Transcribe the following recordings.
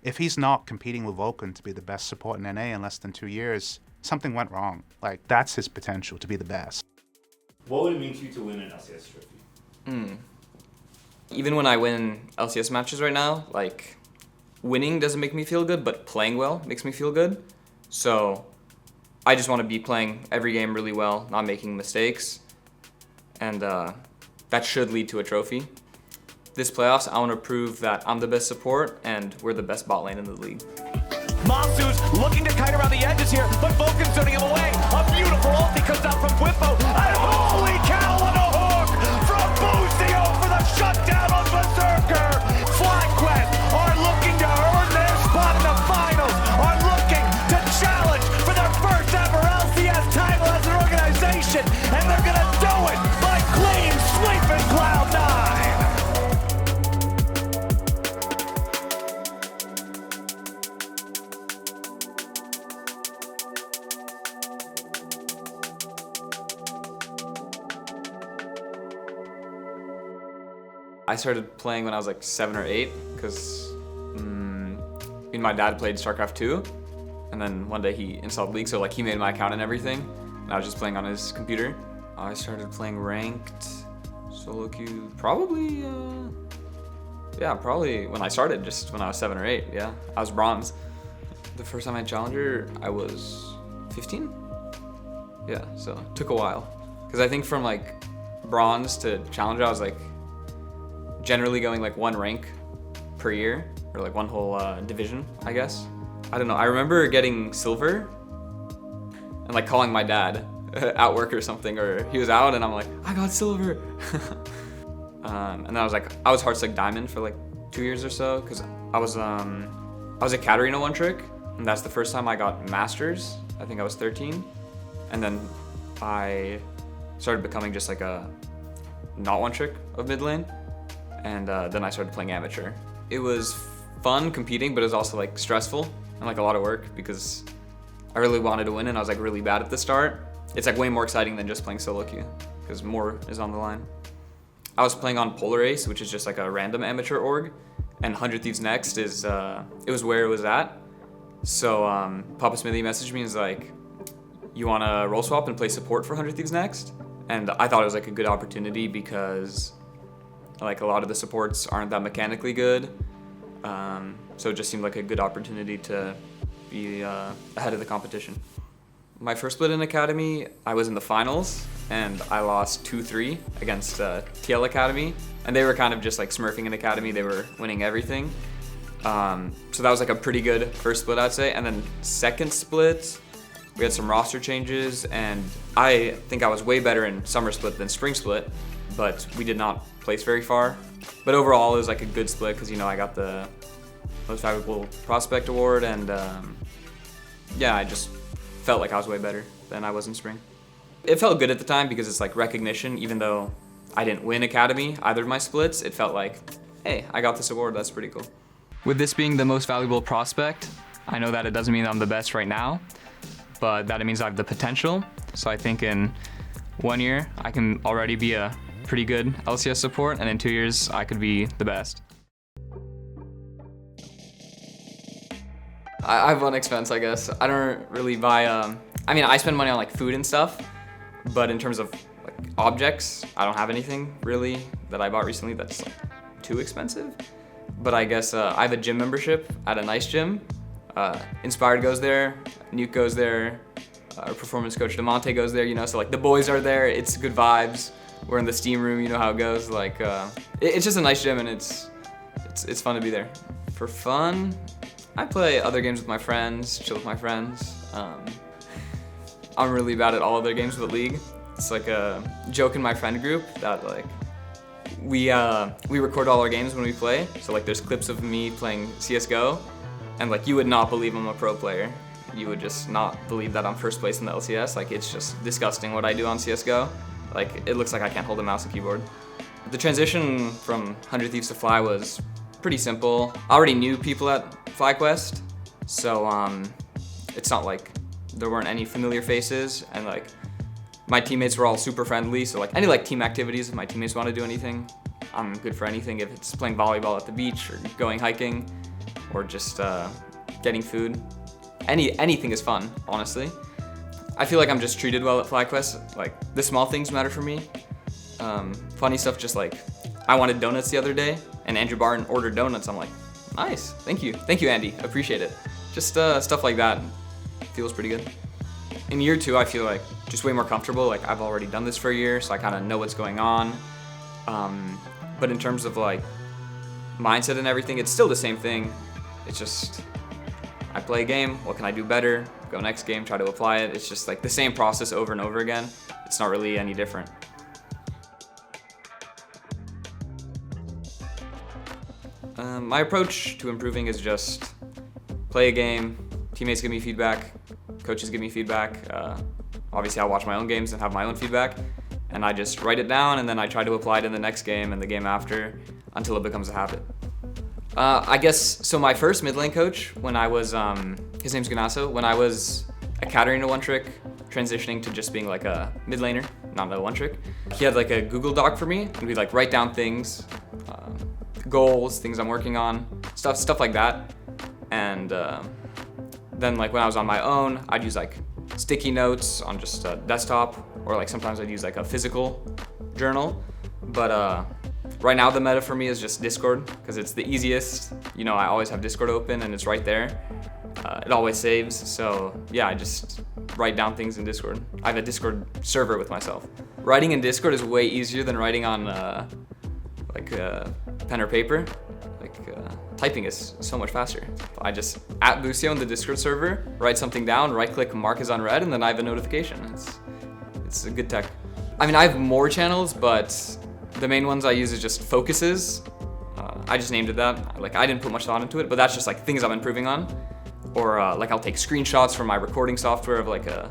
If he's not competing with Vulcan to be the best support in NA in less than 2 years, something went wrong. Like, that's his potential to be the best. What would it mean to you to win an LCS trophy? Even when I win LCS matches right now, like, winning doesn't make me feel good, but playing well makes me feel good. So I just want to be playing every game really well, not making mistakes, and that should lead to a trophy. This playoffs, I want to prove that I'm the best support and we're the best bot lane in the league. Masu's looking to kite around the edges here, but Vulcan's turning him away. A beautiful ulti comes out from Whippo, and holy cow, what a hook from Busio for the shutdown on Berserker. FlyQuest are looking to earn their spot in the finals, are looking to challenge for their first ever LCS title as an organization, and they're gonna do it by clean sweeping Cloud9. I started playing when I was like 7 or 8 because me and my dad played StarCraft 2, and then one day he installed League, so like he made my account and everything, and I was just playing on his computer. I started playing ranked solo queue probably when I started, just when I was 7 or 8. Yeah, I was bronze. The first time I had Challenger, I was 15. Yeah, so it took a while because I think from like bronze to Challenger, I was like generally going like one rank per year, or like one whole division, I guess. I don't know, I remember getting silver and like calling my dad at work or something, or he was out and I'm like, I got silver. And then I was Heartstake Diamond for like 2 years or so, because I was a Katarina one trick, and that's the first time I got Masters. I think I was 13. And then I started becoming just like a not one trick of mid lane. And then I started playing amateur. It was fun competing, but it was also like stressful and like a lot of work because I really wanted to win and I was like really bad at the start. It's like way more exciting than just playing solo queue because more is on the line. I was playing on Polar Ace, which is just like a random amateur org, and 100 Thieves Next is, it was where it was at. So Papa Smithy messaged me and was like, you wanna role swap and play support for 100 Thieves Next? And I thought it was like a good opportunity because like a lot of the supports aren't that mechanically good, so it just seemed like a good opportunity to be ahead of the competition. My first split in Academy, I was in the finals and I lost 2-3 against TL Academy, and they were kind of just like smurfing in Academy. They were winning everything, so that was like a pretty good first split, I'd say. And then second split, we had some roster changes, and I think I was way better in summer split than spring split, but we did not place very far. But overall, it was like a good split because, you know, I got the most valuable prospect award, and yeah, I just felt like I was way better than I was in spring. It felt good at the time because it's like recognition. Even though I didn't win Academy either of my splits, it felt like, hey, I got this award, that's pretty cool. With this being the most valuable prospect, I know that it doesn't mean I'm the best right now, but that it means I have the potential. So I think in 1 year, I can already be a pretty good LCS support, and in 2 years, I could be the best. I have one expense, I guess. I don't really buy, I mean, I spend money on like food and stuff, but in terms of like objects, I don't have anything really that I bought recently that's like too expensive. But I guess I have a gym membership at a nice gym. Inspired goes there, Nuke goes there, our performance coach DeMonte goes there, you know, so like the boys are there, it's good vibes. We're in the steam room, you know how it goes. Like, it's just a nice gym and it's fun to be there. For fun, I play other games with my friends, chill with my friends. I'm really bad at all other games with League. It's like a joke in my friend group that like, we record all our games when we play. So like there's clips of me playing CSGO, and like you would not believe I'm a pro player. You would just not believe that I'm first place in the LCS. Like it's just disgusting what I do on CSGO. Like it looks like I can't hold a mouse and keyboard. The transition from 100 Thieves to Fly was pretty simple. I already knew people at FlyQuest, so it's not like there weren't any familiar faces, and like my teammates were all super friendly, so like any like team activities, if my teammates want to do anything, I'm good for anything. If it's playing volleyball at the beach or going hiking or just getting food. Anything is fun, honestly. I feel like I'm just treated well at FlyQuest. Like, the small things matter for me. Funny stuff, just like, I wanted donuts the other day, and Andrew Barton ordered donuts. I'm like, nice, thank you, Andy, appreciate it. Just stuff like that feels pretty good. In year 2, I feel like just way more comfortable. Like, I've already done this for a year, so I kind of know what's going on. But in terms of like mindset and everything, it's still the same thing. It's just, I play a game, what can I do better? Go next game, try to apply it. It's just like the same process over and over again. It's not really any different. My approach to improving is just play a game, teammates give me feedback, coaches give me feedback. Obviously I watch my own games and have my own feedback, and I just write it down, and then I try to apply it in the next game and the game after until it becomes a habit. I guess, so my first mid lane coach, when I was, his name's Ganasso, when I was a Katarina one trick, transitioning to just being like a mid laner, not a one trick, he had like a Google Doc for me, and we'd like write down things, goals, things I'm working on, stuff like that. And then like when I was on my own, I'd use like sticky notes on just a desktop, or like sometimes I'd use like a physical journal. But right now the meta for me is just Discord, because it's the easiest. You know, I always have Discord open and it's right there. It always saves, so yeah, I just write down things in Discord. I have a Discord server with myself. Writing in Discord is way easier than writing on pen or paper. Typing is so much faster. I just at Busio in the Discord server, write something down, right click, mark as unread, and then I have a notification. It's a good tech. I mean, I have more channels, but the main ones I use is just focuses. I just named it that. Like, I didn't put much thought into it, but that's just like things I'm improving on. Or like I'll take screenshots from my recording software of like a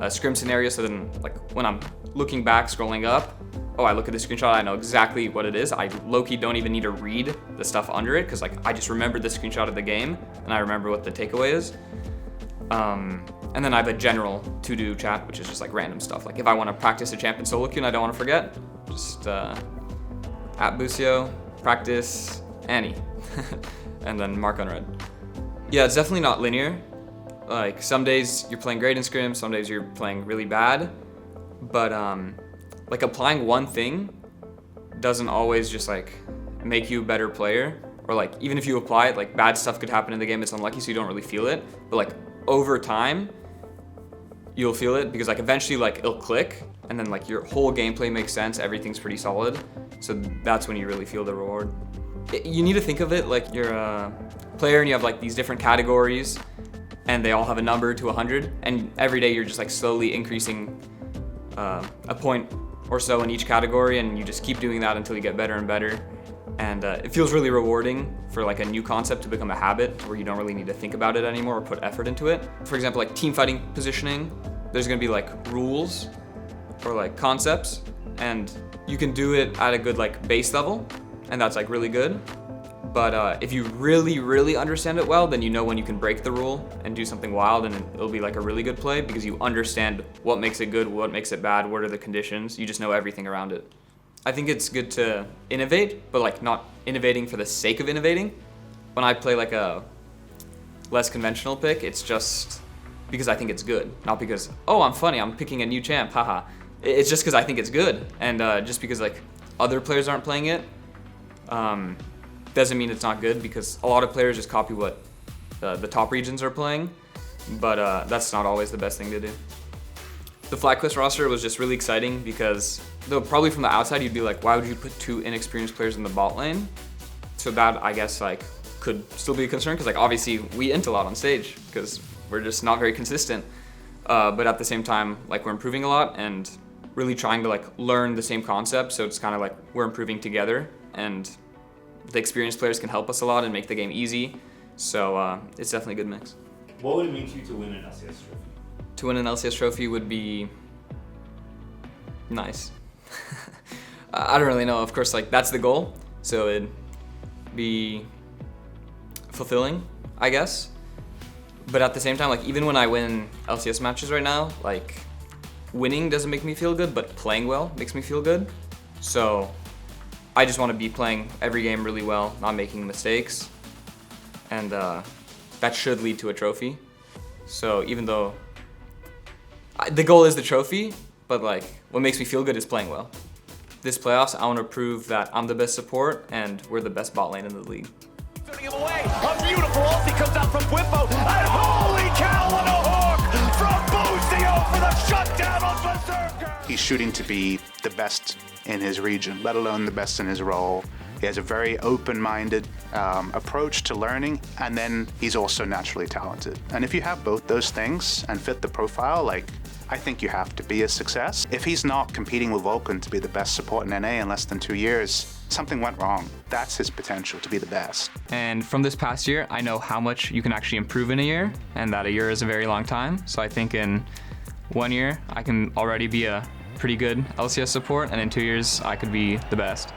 scrim scenario, so then like when I'm looking back, scrolling up, oh, I look at the screenshot, I know exactly what it is. I low-key don't even need to read the stuff under it, because like I just remembered the screenshot of the game and I remember what the takeaway is. And then I have a general to-do chat, which is just like random stuff. Like if I want to practice a champion solo queue and I don't want to forget, just at Busio, practice Annie, and then mark unread. Yeah, it's definitely not linear. Like some days you're playing great in scrim, some days you're playing really bad, but like applying one thing doesn't always just like make you a better player. Or like even if you apply it, like bad stuff could happen in the game, it's unlucky, so you don't really feel it. But like over time, you'll feel it, because like eventually like it'll click, and then like your whole gameplay makes sense, everything's pretty solid. So that's when you really feel the reward. You need to think of it like you're a player and you have like these different categories, and they all have a number to 100, and every day you're just like slowly increasing a point or so in each category, and you just keep doing that until you get better and better. And it feels really rewarding for like a new concept to become a habit where you don't really need to think about it anymore or put effort into it. For example, like team fighting positioning, there's gonna be like rules or like concepts, and you can do it at a good like base level, and that's like really good. But if you really understand it well, then you know when you can break the rule and do something wild, and it'll be like a really good play, because you understand what makes it good, what makes it bad, what are the conditions. You just know everything around it. I think it's good to innovate, but like not innovating for the sake of innovating. When I play like a less conventional pick, it's just because I think it's good, not because, oh, I'm funny, I'm picking a new champ, haha. It's just because I think it's good, and just because like other players aren't playing it, doesn't mean it's not good, because a lot of players just copy what the top regions are playing, but that's not always the best thing to do. The FlyQuest roster was just really exciting, because though probably from the outside you'd be like, why would you put 2 inexperienced players in the bot lane? So that, I guess, like could still be a concern, because like obviously we int a lot on stage because we're just not very consistent, but at the same time like we're improving a lot and really trying to like learn the same concept, so it's kind of like we're improving together, and the experienced players can help us a lot and make the game easy. So it's definitely a good mix. What would it mean to you to win an LCS trophy? To win an LCS trophy would be nice. I don't really know. Of course, like that's the goal, so it'd be fulfilling, I guess. But at the same time, like even when I win LCS matches right now, like winning doesn't make me feel good, but playing well makes me feel good. So I just want to be playing every game really well, not making mistakes, and that should lead to a trophy. So even though the goal is the trophy, but like what makes me feel good is playing well. This playoffs, I want to prove that I'm the best support and we're the best bot lane in the league. Turning him away. A beautiful ulti comes out from Bwipo. And holy cow, what a hook from Busio for the shutdown on Berserker. He's shooting to be the best in his region, let alone the best in his role. He has a very open-minded approach to learning, and then he's also naturally talented. And if you have both those things and fit the profile, like, I think you have to be a success. If he's not competing with Vulcan to be the best support in NA in less than 2 years, something went wrong. That's his potential to be the best. And from this past year, I know how much you can actually improve in a year, and that a year is a very long time. So I think in 1 year, I can already be a pretty good LCS support, and in 2 years, I could be the best.